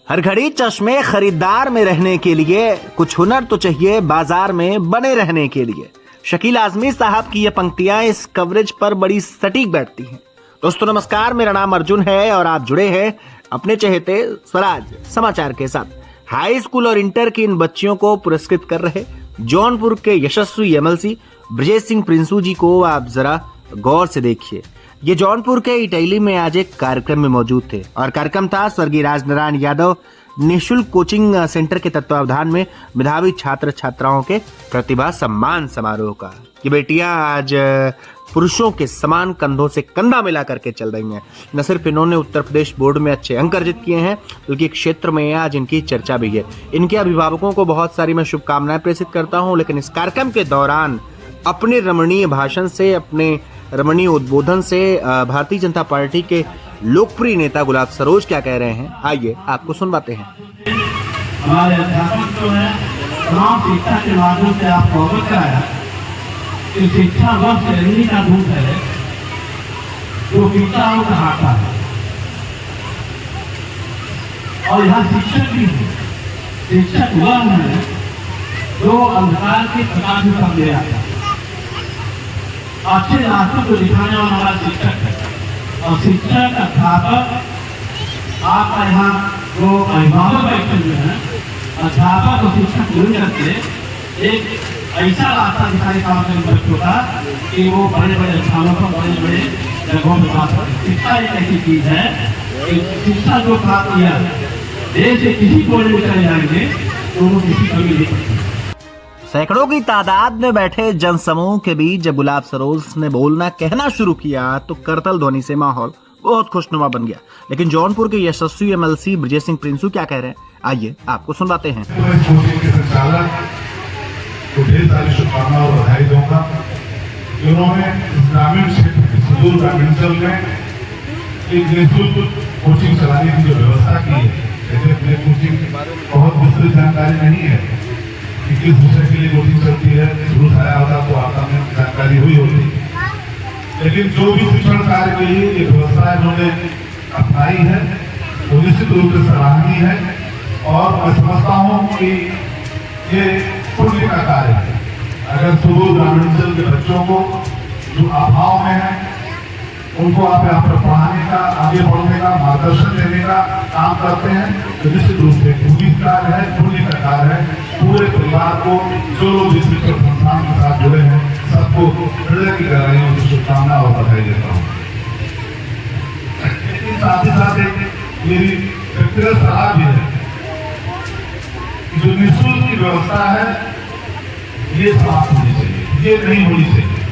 हर घड़ी चश्मे खरीदार में रहने के लिए कुछ हुनर तो चाहिए बाजार में बने रहने के लिए। शकील आजमी साहब की ये पंक्तियां इस कवरेज पर बड़ी सटीक बैठती हैं। दोस्तों नमस्कार, मेरा नाम अर्जुन है और आप जुड़े हैं अपने चहेते स्वराज समाचार के साथ। हाई स्कूल और इंटर की इन बच्चियों को पुरस्कृत कर रहे जौनपुर के यशस्वी एमएलसी ब्रजेश सिंह प्रिंसू जी को आप जरा गौर से देखिए। ये जौनपुर के इटैली में आज एक कार्यक्रम में मौजूद थे और कार्यक्रम था स्वर्गीय राजनारायण यादव निःशुल्क कोचिंग सेंटर के तत्वावधान में मेधावी छात्र छात्राओं के प्रतिभा सम्मान समारोह का। ये बेटियां आज पुरुषों के समान कंधों से कंधा मिला करके चल रही हैं। न सिर्फ इन्होंने उत्तर प्रदेश बोर्ड में अच्छे अंक अर्जित किए हैं, बल्कि क्षेत्र में आज इनकी चर्चा भी है। इनके अभिभावकों को बहुत सारी मैं शुभकामनाएं प्रेषित करता हूं। लेकिन इस कार्यक्रम के दौरान अपने रमणीय भाषण से, अपने रमणीय उद्बोधन से भारतीय जनता पार्टी के लोकप्रिय नेता गुलाब सरोज क्या कह रहे हैं, आइए आपको सुनवाते हैं। हमारे अध्यापक जो है तमाम शिक्षा के माध्यम से आपको अवगत कराया कि शिक्षा वह श्रेणी का दूत है जो पिता और कहाता है, और यहाँ शिक्षक भी है। शिक्षक वह है जो अंधकार के प्रकाश में सब ले आता है। अच्छे रास्तों को दिखाने वाला हमारा शिक्षक है, और शिक्षक अध्यापक आपका यहाँ जो अभिभावक बैठे हुए हैं, अध्यापक और शिक्षक मिलकर के एक ऐसा रास्ता दिखाने का बच्चों का कि वो बड़े बड़े स्थानों पर, बड़े बड़े जगहों पर बात करें। शिक्षा एक ऐसी चीज है कि शिक्षा जो प्राप्त किया देश के किसी कोने में चले जाएंगे तो वो किसी कमी नहीं करते। सैकड़ों की तादाद में बैठे जनसमूह के बीच जब गुलाब सरोज ने बोलना कहना शुरू किया तो करतल ध्वनि से माहौल बहुत खुशनुमा बन गया। लेकिन जौनपुर के यशस्वी एमएलसी ब्रजेश सिंह प्रिंसू क्या कह रहे हैं, आइए आपको सुनवाते हैं। तो ढेर सारी शुभकामनाएं और बधाई दूंगा। उन्होंने ग्रामीण क्षेत्र में, सुदूर ग्रामीणांचल में एक निःशुल्क कोचिंग चलाने की जो व्यवस्था की है, जैसे कोचिंग बहुत विस्तृत जानकारी नहीं है कि किस विषय के लिए कोचिंग चलती है, शुरू से आया होता तो आपका में जानकारी हुई होती, लेकिन जो भी शिक्षण कार्य के लिए ये व्यवस्था इन्होंने अपनाई है वो निश्चित रूप से सराहनीय है। और मैं समझता हूँ कि ये पुण्य का कार्य है। अगर सुदूर ग्रामीणांचल के बच्चों को जो अभाव में है उनको आप यहाँ पर पढ़ाने का, आगे बढ़ने का, मार्गदर्शन देने का काम करते हैं तो निश्चित रूप से पुण्य कार्य है, पुण्य का कार्य है। पूरे परिवार को, जो लोग इस शिक्षण संस्थान के साथ जुड़े हैं, सबको हृदय की गहराइयों से शुभकामना और बधाई देता हूँ। लेकिन साथ ही साथ एक मेरी व्यक्तिगत सलाह भी है, जो निःशुल्क की व्यवस्था है ये समाप्त होनी चाहिए, ये नहीं होनी चाहिए।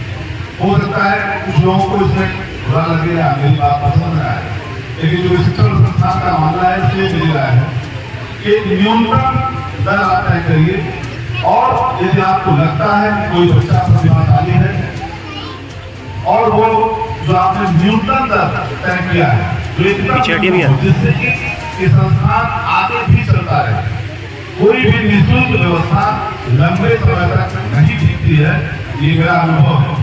हो सकता है कुछ लोगों को इसमें बुरा लगे या मेरी बात पसंद ना आए, लेकिन जो शिक्षण संस्थान का मामला है इसलिए मेरी राय है कि न्यूनतम दर आप तय करिए। और यदि आपको लगता है कोई बच्चा प्रतिभाशाली है और वो जो आपने न्यूनतम दर तय किया है जिससे कि संस्थान आगे भी चलता रहे। कोई भी निःशुल्क व्यवस्था लंबे समय तक नहीं टिकती है, ये मेरा अनुभव है।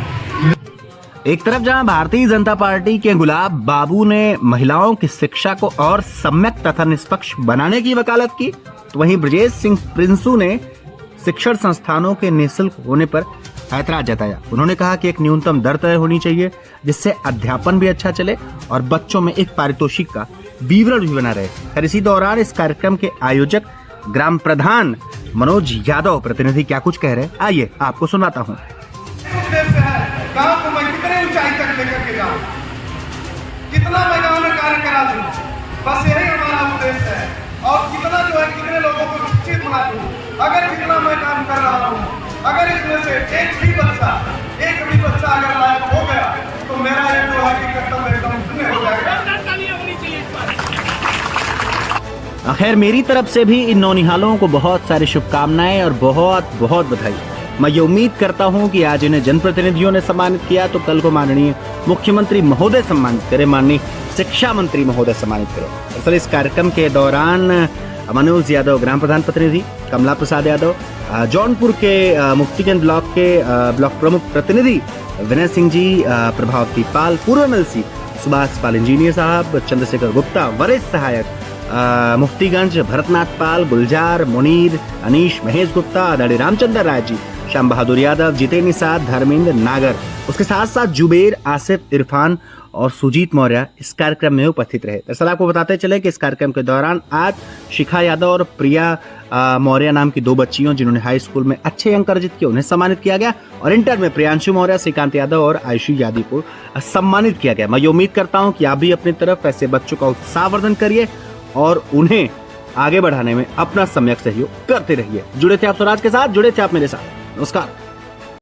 एक तरफ जहां भारतीय जनता पार्टी के गुलाब बाबू ने महिलाओं की शिक्षा को और सम्यक तथा निष्पक्ष बनाने की वकालत की, तो वहीं ब्रजेश सिंह प्रिंसू ने शिक्षण संस्थानों के निःशुल्क होने पर ऐतराज जताया। उन्होंने कहा कि एक न्यूनतम दर तय होनी चाहिए जिससे अध्यापन भी अच्छा चले और बच्चों में एक पारितोषिक का विवरण भी बना रहे। और इसी दौरान इस कार्यक्रम के आयोजक ग्राम प्रधान मनोज यादव प्रतिनिधि क्या कुछ कह रहे हैं, आइए आपको सुनाता हूँ। गांव को मैं कितने ऊंचाई तक लेकर के जाऊं, कितना मैं गांव में कार्य करा दूं, बस यही हमारा उद्देश्य है। और कितना जो है कितने लोगों को शिक्षित बना दूं, अगर कितना मैं काम कर रहा हूं, अगर इसमें से एक भी बच्चा अगर लायक हो गया तो मेरा ये जो है कि कर्तव्य एकदम पूर्ण हो जाएगा। खैर मेरी तरफ से भी इन नौनिहालों को बहुत सारी शुभकामनाएं और बहुत बहुत बधाई। मैं ये उम्मीद करता हूं कि आज इन्हें जनप्रतिनिधियों ने सम्मानित किया तो कल को माननीय मुख्यमंत्री महोदय सम्मानित करें, माननीय शिक्षा मंत्री महोदय सम्मानित करें। दरअसल इस कार्यक्रम के दौरान मनोज यादव ग्राम प्रधान प्रतिनिधि, कमला प्रसाद यादव जौनपुर के मुफ्तीगंज ब्लॉक के ब्लॉक प्रमुख प्रतिनिधि विनय सिंह जी, प्रभावती पाल पूर्व एमएलसी, सुभाष पाल इंजीनियर साहब, चंद्रशेखर गुप्ता वरिष्ठ सहायक, मुफ्तीगंज भरतनाथ पाल, गुलजार, मुनीर, अनीश, महेश गुप्ता, आदरणीय रामचंद्र राय जी, श्याम बहादुर यादव, जितेंद्र निषाद, धर्मेंद्र नागर, उसके साथ साथ जुबेर, आसिफ, इरफान और सुजीत मौर्य इस कार्यक्रम में उपस्थित रहे। दरअसल आपको बताते चले कि इस कार्यक्रम के दौरान आज शिखा यादव और प्रिया मौर्य नाम की 2 बच्चियों जिन्होंने हाई स्कूल में अच्छे अंक अर्जित किए उन्हें सम्मानित किया गया और इंटर में प्रियांशु मौर्य, श्रीकांत यादव और आयुषी यादव को सम्मानित किया गया। मैं ये उम्मीद करता हूँ कि आप भी अपनी तरफ ऐसे बच्चों का उत्साहवर्धन करिए और उन्हें आगे बढ़ाने में अपना सम्यक सहयोग करते रहिए। जुड़े थे आप स्वराज के साथ, जुड़े थे आप मेरे साथ। नमस्कार।